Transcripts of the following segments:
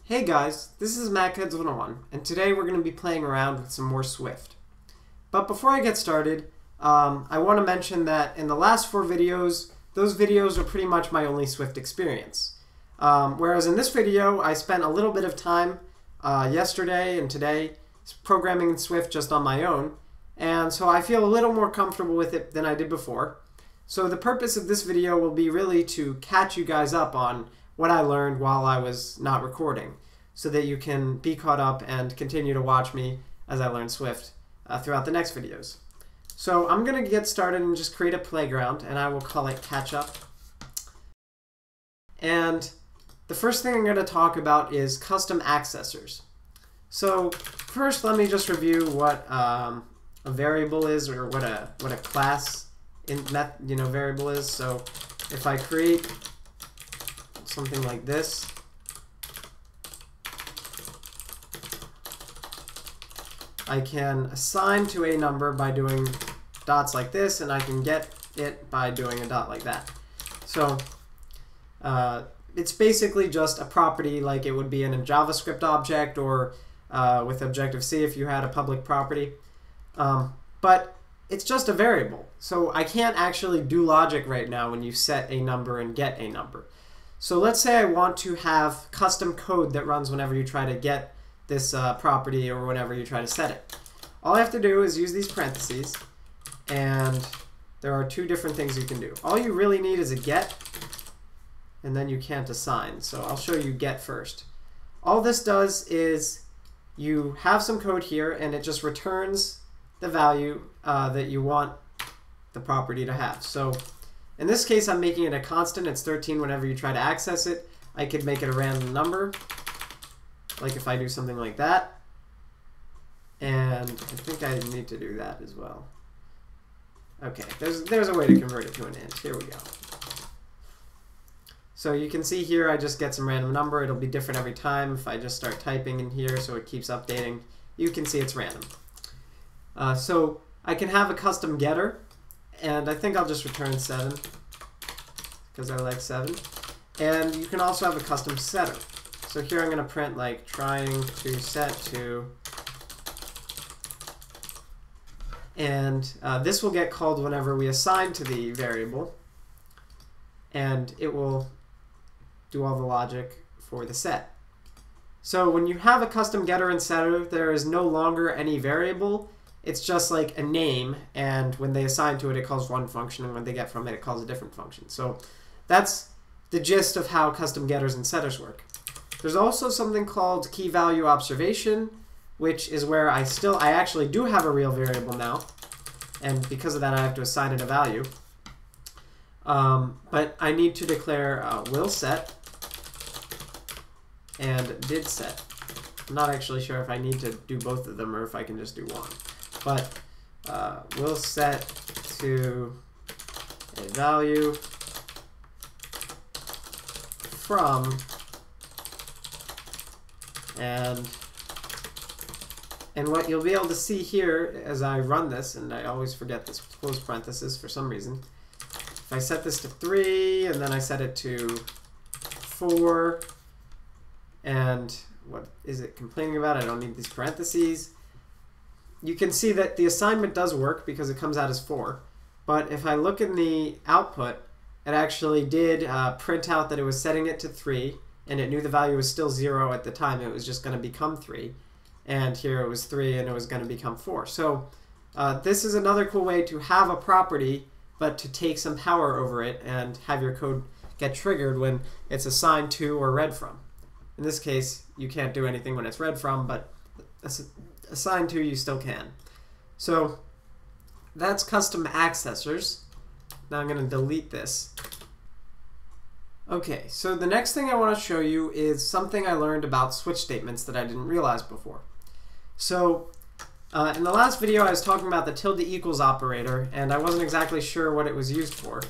Hey guys, this is MacHeads101, and today we're going to be playing around with some more Swift. But before I get started, I want to mention that in the last 4 videos, those videos are pretty much my only Swift experience. Whereas in this video, I spent a little bit of time yesterday and today programming in Swift just on my own, and so I feel a little more comfortable with it than I did before. So the purpose of this video will be really to catch you guys up on what I learned while I was not recording, so that you can be caught up and continue to watch me as I learn Swift throughout the next videos. So I'm going to get started and just create a playground, and I will call it Catch Up. And the first thing I'm going to talk about is custom accessors. So first, let me just review what a variable is, or what a class variable is. So if I create something like this, I can assign to a number by doing dots like this, and I can get it by doing a dot like that. So it's basically just a property like it would be in a JavaScript object, or with Objective-C if you had a public property. But it's just a variable. So I can't actually do logic right now when you set a number and get a number. So let's say I want to have custom code that runs whenever you try to get this property or whenever you try to set it. All I have to do is use these parentheses, and there are 2 different things you can do. All you really need is a get, and then you can't assign. So I'll show you get first. All this does is you have some code here, and it just returns the value that you want the property to have. So in this case, I'm making it a constant. It's 13 whenever you try to access it. I could make it a random number, like if I do something like that. And I think I need to do that as well. Okay, there's a way to convert it to an int. Here we go. So you can see here I just get some random number. It'll be different every time if I just start typing in here, so it keeps updating. You can see it's random. So I can have a custom getter, and I think I'll just return 7 because I like 7. And you can also have a custom setter. So here I'm going to print like trying to set to, and this will get called whenever we assign to the variable, and it will do all the logic for the set. So when you have a custom getter and setter, there is no longer any variable. It's just like a name, and when they assign to it, it calls one function, and when they get from it, it calls a different function. So that's the gist of how custom getters and setters work. There's also something called key value observation, which is where I actually do have a real variable now, and because of that, I have to assign it a value. But I need to declare will set and did set. I'm not actually sure if I need to do both of them or if I can just do one. But we'll set to a value from, and what you'll be able to see here as I run this, and I always forget this close parenthesis for some reason. If I set this to 3 and then I set it to 4, and what is it complaining about? I don't need these parentheses. You can see that the assignment does work because it comes out as 4. But if I look in the output, it actually did print out that it was setting it to 3, and it knew the value was still 0 at the time. It was just going to become 3. And here it was 3, and it was going to become 4. So this is another cool way to have a property, but to take some power over it and have your code get triggered when it's assigned to or read from. In this case, you can't do anything when it's read from, but assigned to you still can. So that's custom accessors. Now I'm going to delete this. Okay, so the next thing I want to show you is something I learned about switch statements that I didn't realize before. So in the last video I was talking about the tilde equals operator, and I wasn't exactly sure what it was used for.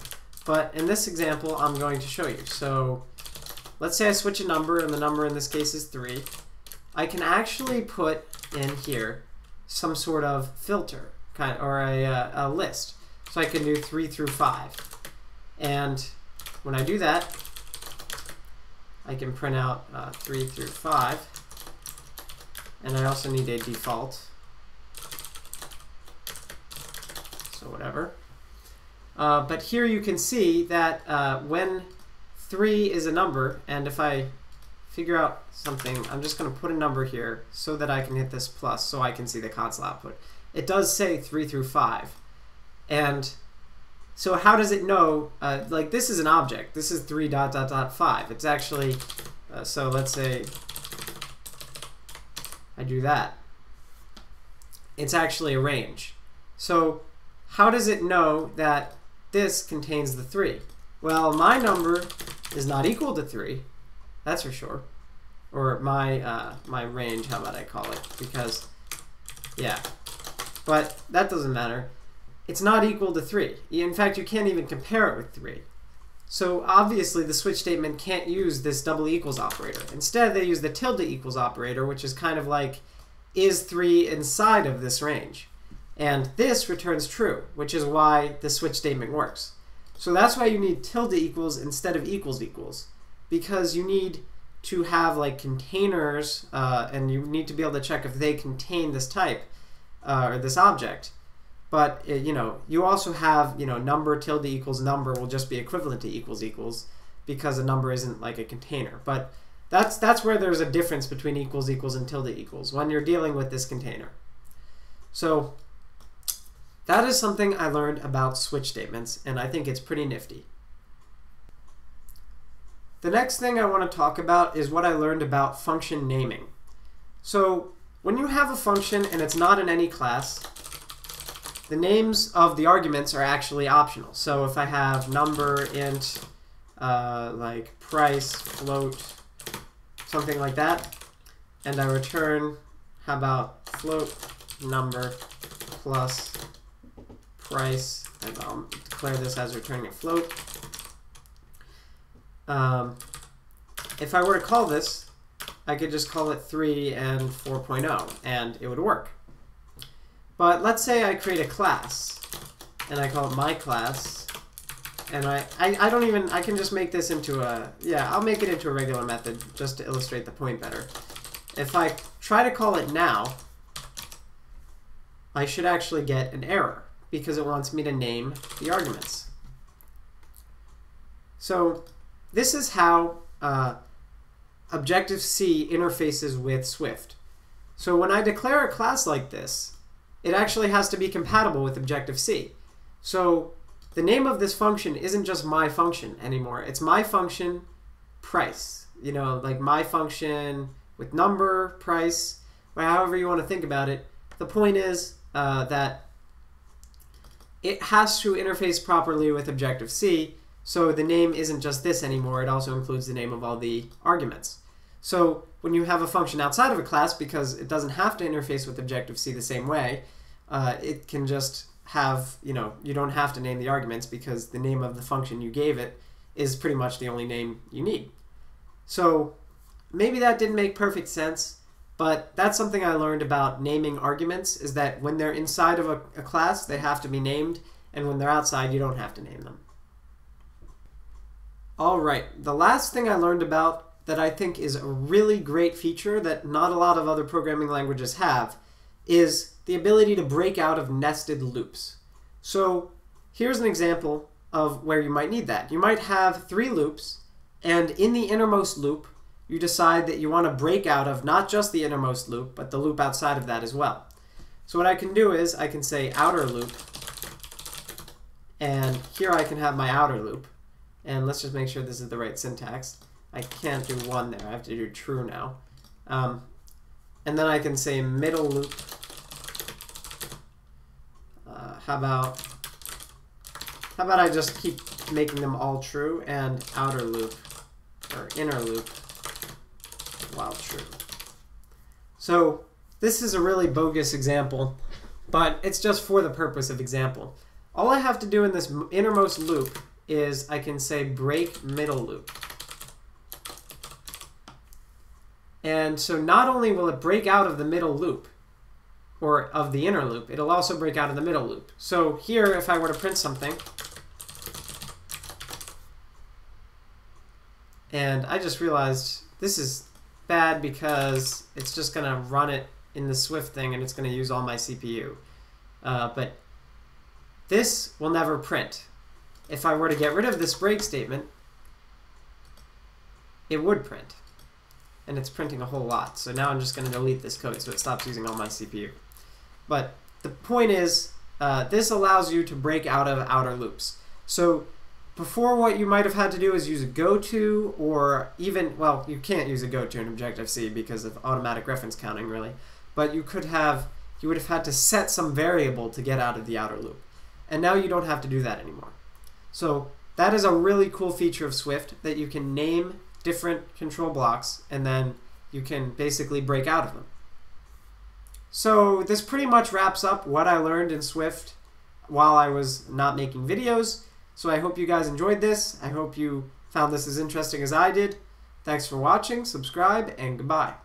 But in this example I'm going to show you. So let's say I switch a number, and the number in this case is 3. I can actually put in here some sort of filter, or a list. So I can do 3 through 5. And when I do that, I can print out 3 through 5. And I also need a default. So whatever. But here you can see that when 3 is a number, and if I figure out something, I'm just going to put a number here so that I can hit this plus so I can see the console output. It does say 3 through 5. And so how does it know, like this is an object. This is 3 dot dot dot 5. It's actually, so let's say I do that. It's actually a range. So how does it know that this contains the 3? Well, my number is not equal to 3. That's for sure. Or my my range, how about I call it? Because, yeah. But that doesn't matter. It's not equal to 3. In fact, you can't even compare it with 3. So obviously the switch statement can't use this double equals operator. Instead, they use the tilde equals operator, which is kind of like, is 3 inside of this range? And this returns true, which is why the switch statement works. So that's why you need tilde equals instead of equals equals, because you need to have like containers, and you need to be able to check if they contain this type or this object. But you know, you also have, you know, number tilde equals number will just be equivalent to equals equals because a number isn't like a container. But that's where there's a difference between equals equals and tilde equals when you're dealing with this container. So that is something I learned about switch statements, and I think it's pretty nifty. The next thing I want to talk about is what I learned about function naming. So when you have a function and it's not in any class, the names of the arguments are actually optional. So if I have number, int, like price, float, something like that, and I return, how about float number plus price, and I'll declare this as returning a float. If I were to call this, I could just call it 3 and 4.0, and it would work. But let's say I create a class, and I call it my class, and I don't even, I can just make this into a, yeah, I'll make it into a regular method just to illustrate the point better. If I try to call it now, I should actually get an error because it wants me to name the arguments. So this is how Objective-C interfaces with Swift. So when I declare a class like this, it actually has to be compatible with Objective-C. So the name of this function isn't just my function anymore. It's my function price. You know, like my function with number, price, or however you want to think about it. The point is that it has to interface properly with Objective-C, so the name isn't just this anymore. It also includes the name of all the arguments. So when you have a function outside of a class, because it doesn't have to interface with Objective-C the same way, it can just have, you know, you don't have to name the arguments because the name of the function you gave it is pretty much the only name you need. So maybe that didn't make perfect sense, but that's something I learned about naming arguments, is that when they're inside of a class, they have to be named, and when they're outside, you don't have to name them. All right, the last thing I learned about that I think is a really great feature that not a lot of other programming languages have is the ability to break out of nested loops. So here's an example of where you might need that. You might have 3 loops, and in the innermost loop, you decide that you want to break out of not just the innermost loop, but the loop outside of that as well. So what I can do is I can say outer loop, and here I can have my outer loop. And let's just make sure this is the right syntax. I can't do 1 there. I have to do true now. And then I can say middle loop. How about I just keep making them all true, and outer loop or inner loop while true. So this is a really bogus example, but it's just for the purpose of example. All I have to do in this innermost loop is I can say break middle loop. And so not only will it break out of the middle loop, or of the inner loop, it'll also break out of the middle loop. So here, if I were to print something, And I just realized this is bad because it's just going to run it in the Swift thing and it's going to use all my CPU. But this will never print. If I were to get rid of this break statement, it would print. And it's printing a whole lot. So now I'm just going to delete this code so it stops using all my CPU. But the point is, this allows you to break out of outer loops. So before, what you might have had to do is use a goto, or even, well, you can't use a goto in Objective-C because of automatic reference counting, really. But you would have had to set some variable to get out of the outer loop. And now you don't have to do that anymore. So that is a really cool feature of Swift, that you can name different control blocks and then you can basically break out of them. So this pretty much wraps up what I learned in Swift while I was not making videos. So I hope you guys enjoyed this. I hope you found this as interesting as I did. Thanks for watching, subscribe, and goodbye.